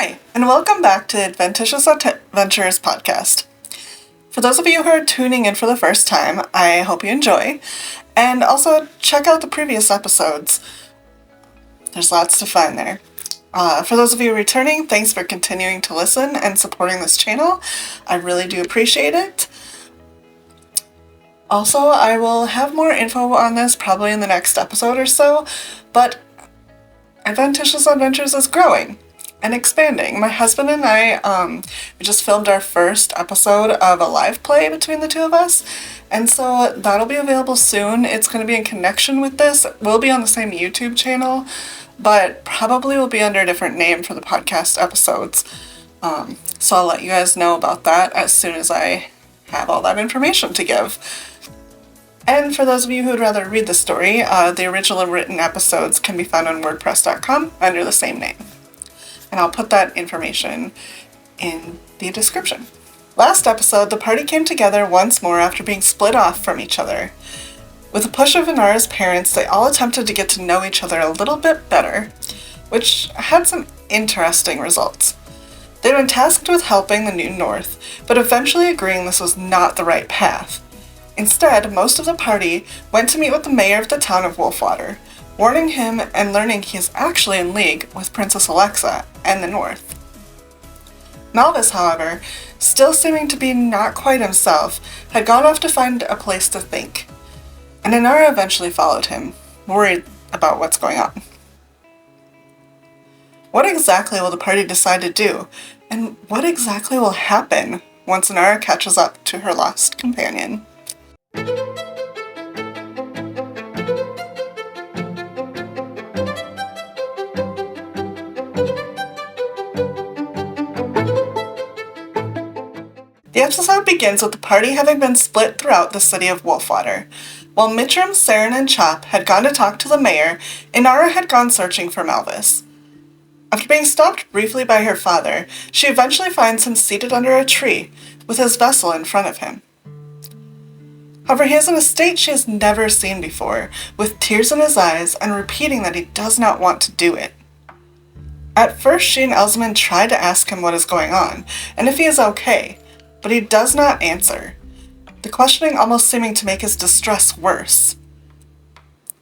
Hi, and welcome back to the Adventitious Adventures podcast. For those of you who are tuning in for the first time, I hope you enjoy, and also check out the previous episodes. There's lots to find there. For those of you returning, thanks for continuing to listen and supporting this channel. I really do appreciate it. Also, I will have more info on this probably in the next episode or so, but Adventitious Adventures is growing and expanding. My husband and I, we just filmed our first episode of a live play between the two of us, and so that'll be available soon. It's going to be in connection with this. We'll be on the same YouTube channel, but probably will be under a different name for the podcast episodes. So I'll let you guys know about that as soon as I have all that information to give. And for those of you who would rather read the story, the original written episodes can be found on WordPress.com under the same name. And I'll put that information in the description. Last episode, the party came together once more after being split off from each other. With the push of Inara's parents, they all attempted to get to know each other a little bit better, which had some interesting results. They'd been tasked with helping the New North, but eventually agreeing this was not the right path. Instead, most of the party went to meet with the mayor of the town of Wolfwater, warning him and learning he is actually in league with Princess Alexa and the North. Malvis, however, still seeming to be not quite himself, had gone off to find a place to think, and Inara eventually followed him, worried about what's going on. What exactly will the party decide to do, and what exactly will happen once Inara catches up to her lost companion? The episode begins with the party having been split throughout the city of Wolfwater. While Mitram, Saren, and Chop had gone to talk to the mayor, Inara had gone searching for Malvis. After being stopped briefly by her father, she eventually finds him seated under a tree, with his vessel in front of him. However, he is in a state she has never seen before, with tears in his eyes and repeating that he does not want to do it. At first, she and Elzaman try to ask him what is going on, and if he is okay, but he does not answer, the questioning almost seeming to make his distress worse.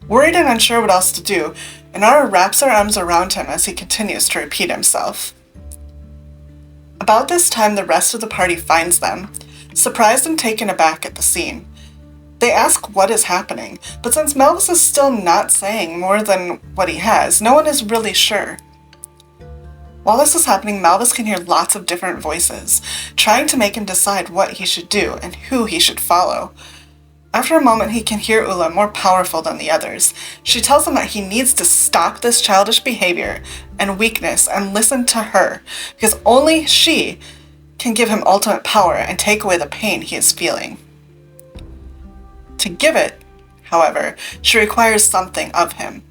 Worried and unsure what else to do, Inara wraps her arms around him as he continues to repeat himself. About this time, the rest of the party finds them, surprised and taken aback at the scene. They ask what is happening, but since Malvis is still not saying more than what he has, no one is really sure. While this is happening, Malvis can hear lots of different voices, trying to make him decide what he should do and who he should follow. After a moment, he can hear Ula more powerful than the others. She tells him that he needs to stop this childish behavior and weakness and listen to her, because only she can give him ultimate power and take away the pain he is feeling. To give it, however, she requires something of him,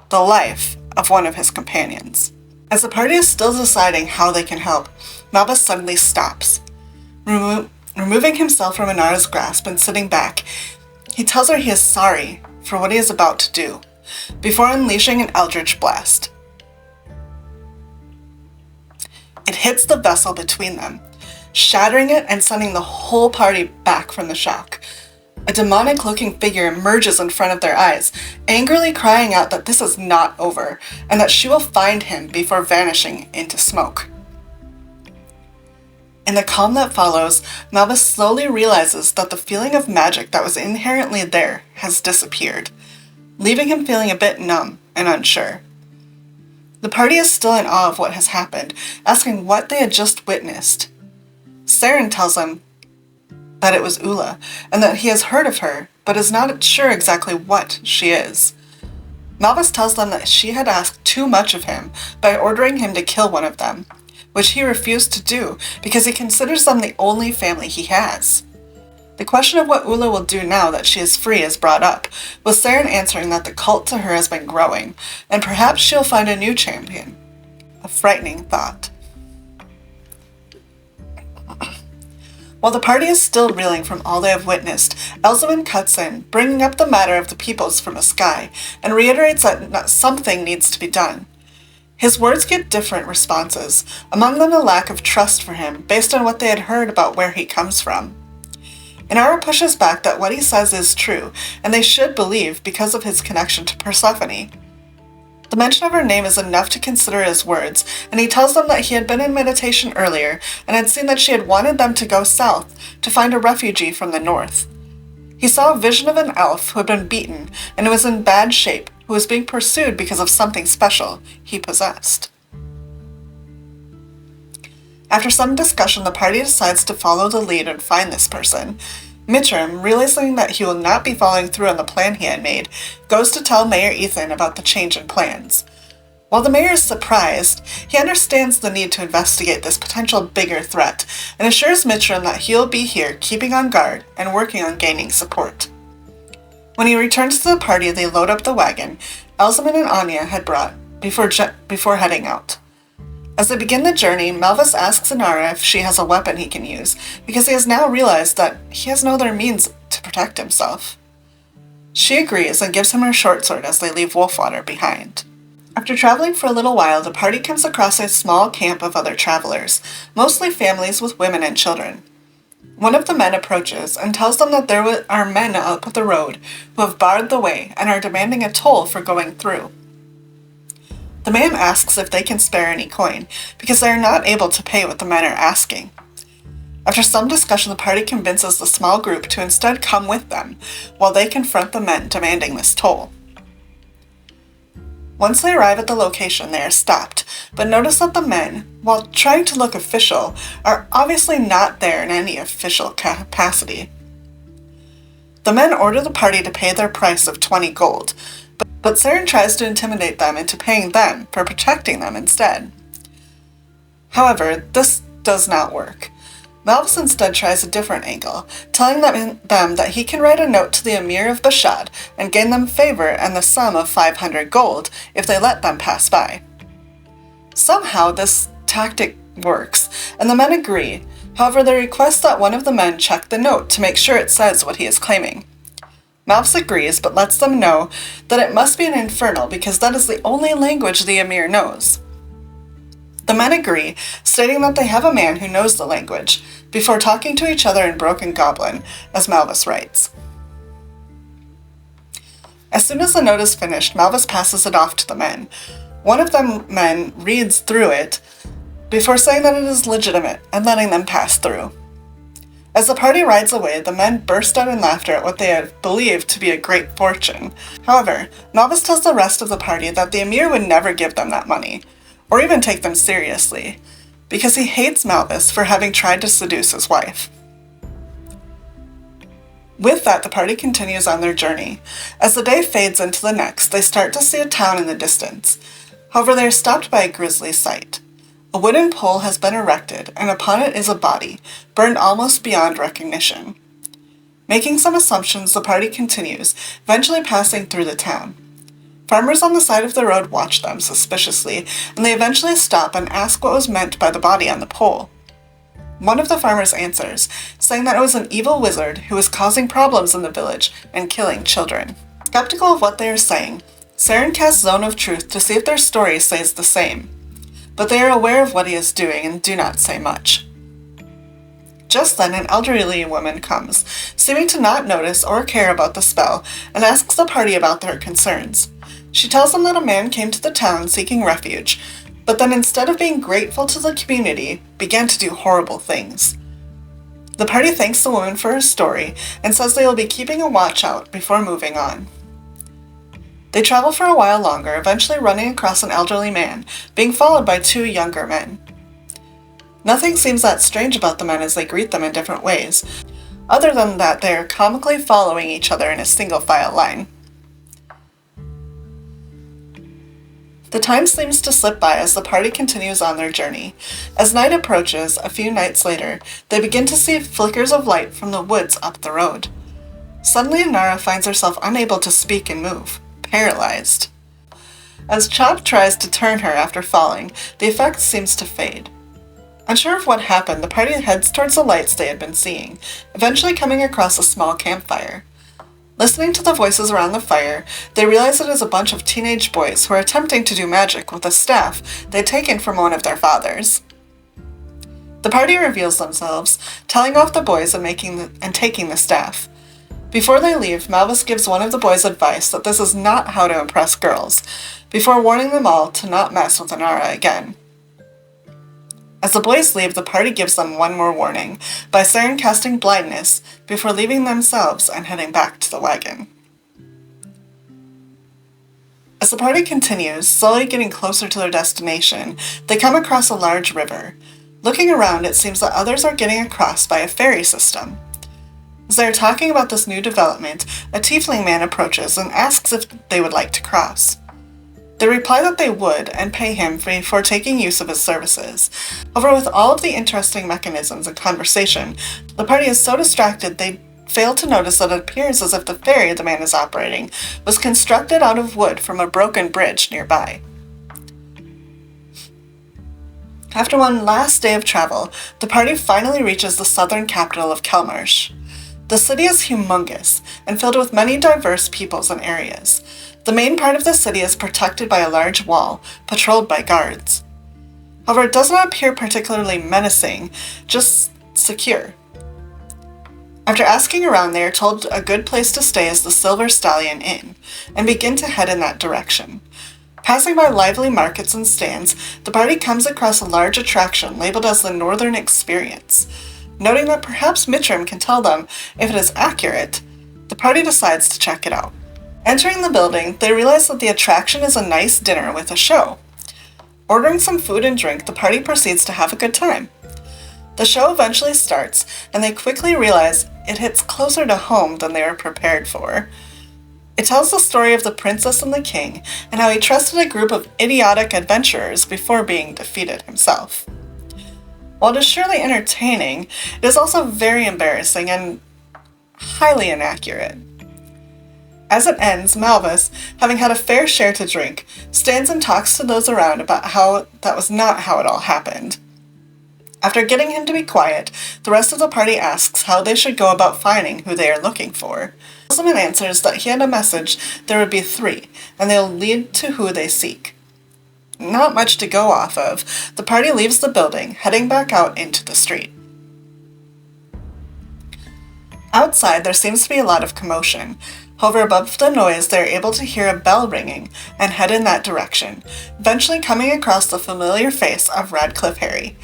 the life of one of his companions. As the party is still deciding how they can help, Malvis suddenly stops. Removing himself from Inara's grasp and sitting back, he tells her he is sorry for what he is about to do, before unleashing an eldritch blast. It hits the vessel between them, shattering it and sending the whole party back from the shock. A demonic-looking figure emerges in front of their eyes, angrily crying out that this is not over, and that she will find him before vanishing into smoke. In the calm that follows, Malvis slowly realizes that the feeling of magic that was inherently there has disappeared, leaving him feeling a bit numb and unsure. The party is still in awe of what has happened, asking what they had just witnessed. Saren tells him that it was Ula, and that he has heard of her, but is not sure exactly what she is. Malvis tells them that she had asked too much of him by ordering him to kill one of them, which he refused to do because he considers them the only family he has. The question of what Ula will do now that she is free is brought up, with Saren answering that the cult to her has been growing, and perhaps she'll find a new champion. A frightening thought. While the party is still reeling from all they have witnessed, Elzaman cuts in, bringing up the matter of the peoples from the sky, and reiterates that something needs to be done. His words get different responses, among them a lack of trust for him based on what they had heard about where he comes from. Inara pushes back that what he says is true, and they should believe because of his connection to Persephone. The mention of her name is enough to consider his words, and he tells them that he had been in meditation earlier and had seen that she had wanted them to go south to find a refugee from the north. He saw a vision of an elf who had been beaten and who was in bad shape, who was being pursued because of something special he possessed. After some discussion, the party decides to follow the lead and find this person. Mithrim, realizing that he will not be following through on the plan he had made, goes to tell Mayor Ethan about the change in plans. While the mayor is surprised, he understands the need to investigate this potential bigger threat and assures Mithrim that he'll be here keeping on guard and working on gaining support. When he returns to the party, they load up the wagon Elzaman and Anya had brought before heading out. As they begin the journey, Malvis asks Inara if she has a weapon he can use, because he has now realized that he has no other means to protect himself. She agrees and gives him her short sword as they leave Wolfwater behind. After traveling for a little while, the party comes across a small camp of other travelers, mostly families with women and children. One of the men approaches and tells them that there are men up the road who have barred the way and are demanding a toll for going through. The man asks if they can spare any coin, because they are not able to pay what the men are asking. After some discussion, the party convinces the small group to instead come with them, while they confront the men demanding this toll. Once they arrive at the location, they are stopped, but notice that the men, while trying to look official, are obviously not there in any official capacity. The men order the party to pay their price of 20 gold, but Saren tries to intimidate them into paying them for protecting them instead. However, this does not work. Malvis instead tries a different angle, telling them that he can write a note to the Emir of Bashad and gain them favor and the sum of 500 gold if they let them pass by. Somehow this tactic works, and the men agree. However, they request that one of the men check the note to make sure it says what he is claiming. Malvis agrees, but lets them know that it must be an infernal because that is the only language the Emir knows. The men agree, stating that they have a man who knows the language, before talking to each other in Broken Goblin, as Malvis writes. As soon as the note is finished, Malvis passes it off to the men. One of the men reads through it, before saying that it is legitimate and letting them pass through. As the party rides away, the men burst out in laughter at what they had believed to be a great fortune. However, Malvis tells the rest of the party that the Emir would never give them that money, or even take them seriously, because he hates Malvis for having tried to seduce his wife. With that, the party continues on their journey. As the day fades into the next, they start to see a town in the distance. However, they are stopped by a grisly sight. A wooden pole has been erected, and upon it is a body, burned almost beyond recognition. Making some assumptions, the party continues, eventually passing through the town. Farmers on the side of the road watch them suspiciously, and they eventually stop and ask what was meant by the body on the pole. One of the farmers answers, saying that it was an evil wizard who was causing problems in the village and killing children. Skeptical of what they are saying, Saren casts Zone of Truth to see if their story says the same, but they are aware of what he is doing and do not say much. Just then, an elderly woman comes, seeming to not notice or care about the spell, and asks the party about their concerns. She tells them that a man came to the town seeking refuge, but then instead of being grateful to the community, began to do horrible things. The party thanks the woman for her story and says they will be keeping a watch out before moving on. They travel for a while longer, eventually running across an elderly man, being followed by two younger men. Nothing seems that strange about the men as they greet them in different ways, other than that they are comically following each other in a single file line. The time seems to slip by as the party continues on their journey. As night approaches, a few nights later, they begin to see flickers of light from the woods up the road. Suddenly, Inara finds herself unable to speak and move, paralyzed. As Chop tries to turn her after falling, the effect seems to fade. Unsure of what happened, the party heads towards the lights they had been seeing, eventually coming across a small campfire. Listening to the voices around the fire, they realize it is a bunch of teenage boys who are attempting to do magic with a staff they'd taken from one of their fathers. The party reveals themselves, telling off the boys and taking the staff. Before they leave, Malvis gives one of the boys advice that this is not how to impress girls, before warning them all to not mess with Inara again. As the boys leave, the party gives them one more warning, by Saren casting blindness before leaving themselves and heading back to the wagon. As the party continues, slowly getting closer to their destination, they come across a large river. Looking around, it seems that others are getting across by a ferry system. As they are talking about this new development, a tiefling man approaches and asks if they would like to cross. They reply that they would and pay him for taking use of his services. However, with all of the interesting mechanisms and conversation, the party is so distracted they fail to notice that it appears as if the ferry the man is operating was constructed out of wood from a broken bridge nearby. After one last day of travel, the party finally reaches the southern capital of Kelmarsh. The city is humongous and filled with many diverse peoples and areas. The main part of the city is protected by a large wall, patrolled by guards. However, it does not appear particularly menacing, just secure. After asking around, they are told a good place to stay is the Silver Stallion Inn, and begin to head in that direction. Passing by lively markets and stands, the party comes across a large attraction labeled as the Northern Experience. Noting that perhaps Mitram can tell them if it is accurate, the party decides to check it out. Entering the building, they realize that the attraction is a nice dinner with a show. Ordering some food and drink, the party proceeds to have a good time. The show eventually starts, and they quickly realize it hits closer to home than they were prepared for. It tells the story of the princess and the king, and how he trusted a group of idiotic adventurers before being defeated himself. While it is surely entertaining, it is also very embarrassing and highly inaccurate. As it ends, Malvis, having had a fair share to drink, stands and talks to those around about how that was not how it all happened. After getting him to be quiet, the rest of the party asks how they should go about finding who they are looking for. Osman answers that he had a message there would be 3, and they'll lead to who they seek. Not much to go off of, the party leaves the building, heading back out into the street. Outside, there seems to be a lot of commotion. However, above the noise, they are able to hear a bell ringing and head in that direction, eventually coming across the familiar face of Radcliffe Harry.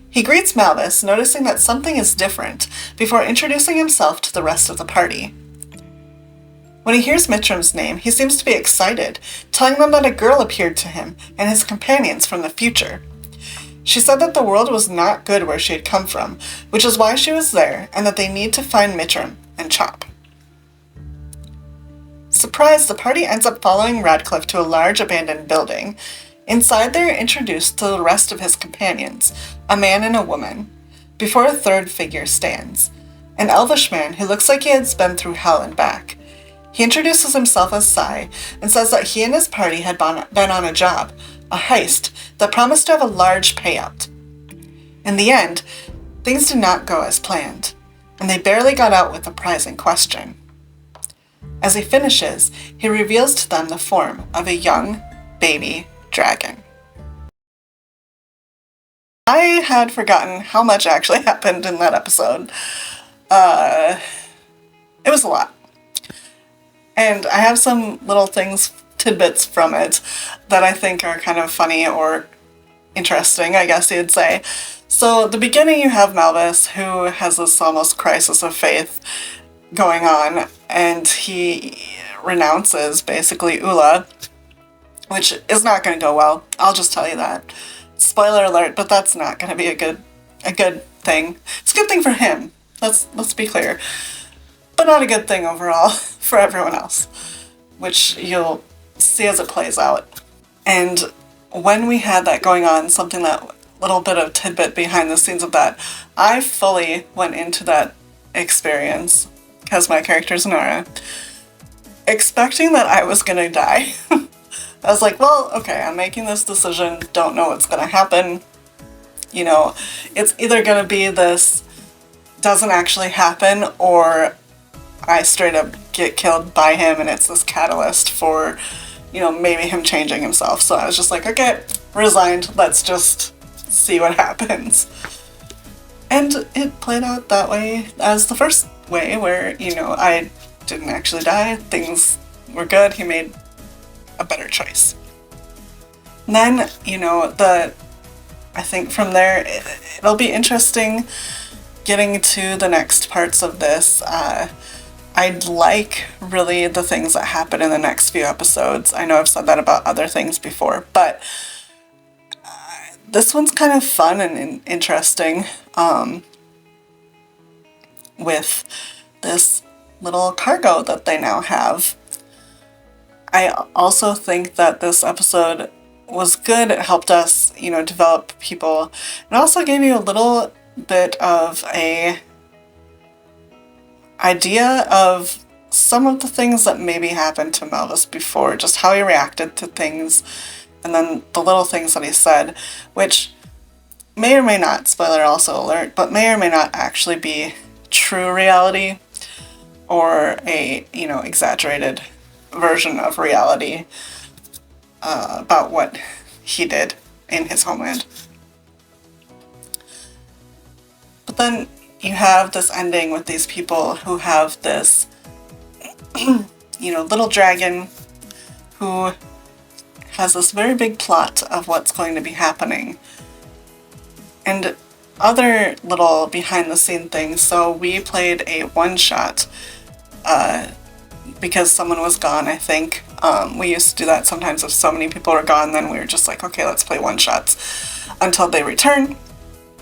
He greets Malvis, noticing that something is different, before introducing himself to the rest of the party. When he hears Mitram's name, he seems to be excited, telling them that a girl appeared to him and his companions from the future. She said that the world was not good where she had come from, which is why she was there, and that they need to find Mitram and Chop. Surprised, the party ends up following Radcliffe to a large abandoned building. Inside, they are introduced to the rest of his companions, a man and a woman. Before a third figure stands, an elvish man who looks like he has been through hell and back. He introduces himself as Sai and says that he and his party had been on a job, a heist, that promised to have a large payout. In the end, things did not go as planned, and they barely got out with the prize in question. As he finishes, he reveals to them the form of a young, baby dragon. I had forgotten how much actually happened in that episode. It was a lot. And I have some little tidbits from it that I think are kind of funny or interesting, I guess you'd say. So at the beginning you have Malvis, who has this almost crisis of faith going on, and he renounces basically Ula, which is not going to go well. I'll just tell you that. Spoiler alert, but that's not going to be a good thing. It's a good thing for him. Let's be clear. But not a good thing overall for everyone else, which you'll see as it plays out. And when we had that going on, that little bit of tidbit behind the scenes of that, I fully went into that experience, because my character is Inara, expecting that I was gonna die. I was like, well, okay, I'm making this decision, don't know what's gonna happen. You know, it's either gonna be this doesn't actually happen, or I straight up get killed by him, and it's this catalyst for, you know, maybe him changing himself. So I was just like, okay, resigned, let's just see what happens. And it played out that way as the first way, where, you know, I didn't actually die, things were good, he made a better choice. And then, you know, I think from there, it'll be interesting getting to the next parts of this. I'd like really the things that happen in the next few episodes. I know I've said that about other things before, but this one's kind of fun and interesting, with this little cargo that they now have. I also think that this episode was good. It helped us, you know, develop people. It also gave you a little bit of a idea of some of the things that maybe happened to Malvis before, just how he reacted to things, and then the little things that he said, which may or may not, spoiler also alert, but may or may not actually be true reality, or a, you know, exaggerated version of reality about what he did in his homeland. But then you have this ending with these people who have this, you know, little dragon who has this very big plot of what's going to be happening. And other little behind the scene things. So we played a one-shot because someone was gone, I think. We used to do that sometimes if so many people were gone, then we were just like, okay, let's play one-shots until they return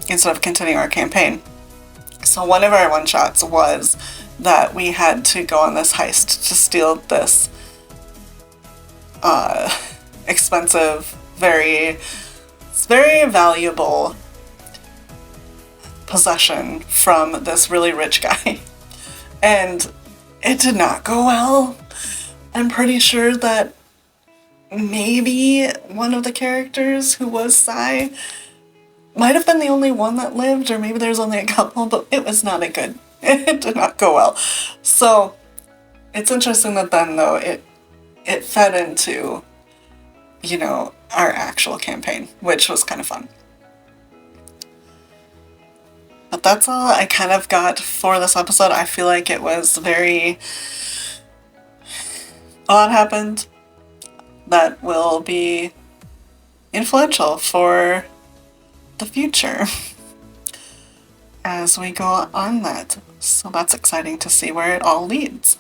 instead of continuing our campaign. So one of our one-shots was that we had to go on this heist to steal this expensive, very valuable possession from this really rich guy. And it did not go well. I'm pretty sure that maybe one of the characters who was Sai might have been the only one that lived, or maybe there's only a couple, but it was not it did not go well. So it's interesting that then, though, it fed into, you know, our actual campaign, which was kind of fun. But that's all I kind of got for this episode. I feel like it was a lot happened that will be influential for the future as we go on that. So that's exciting to see where it all leads.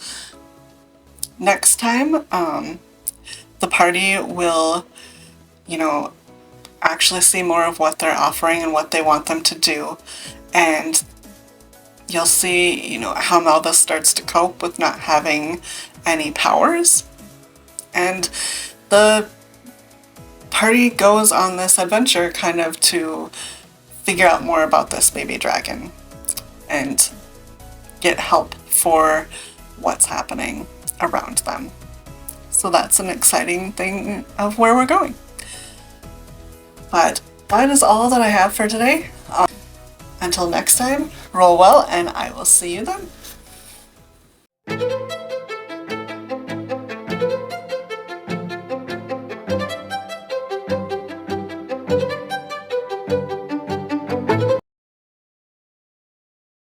Next time, the party will, you know, actually see more of what they're offering and what they want them to do. And you'll see, you know, how Malvis starts to cope with not having any powers. And the party goes on this adventure kind of to figure out more about this baby dragon and get help for what's happening around them. So that's an exciting thing of where we're going. But that is all that I have for today. Until next time, roll well, and I will see you then.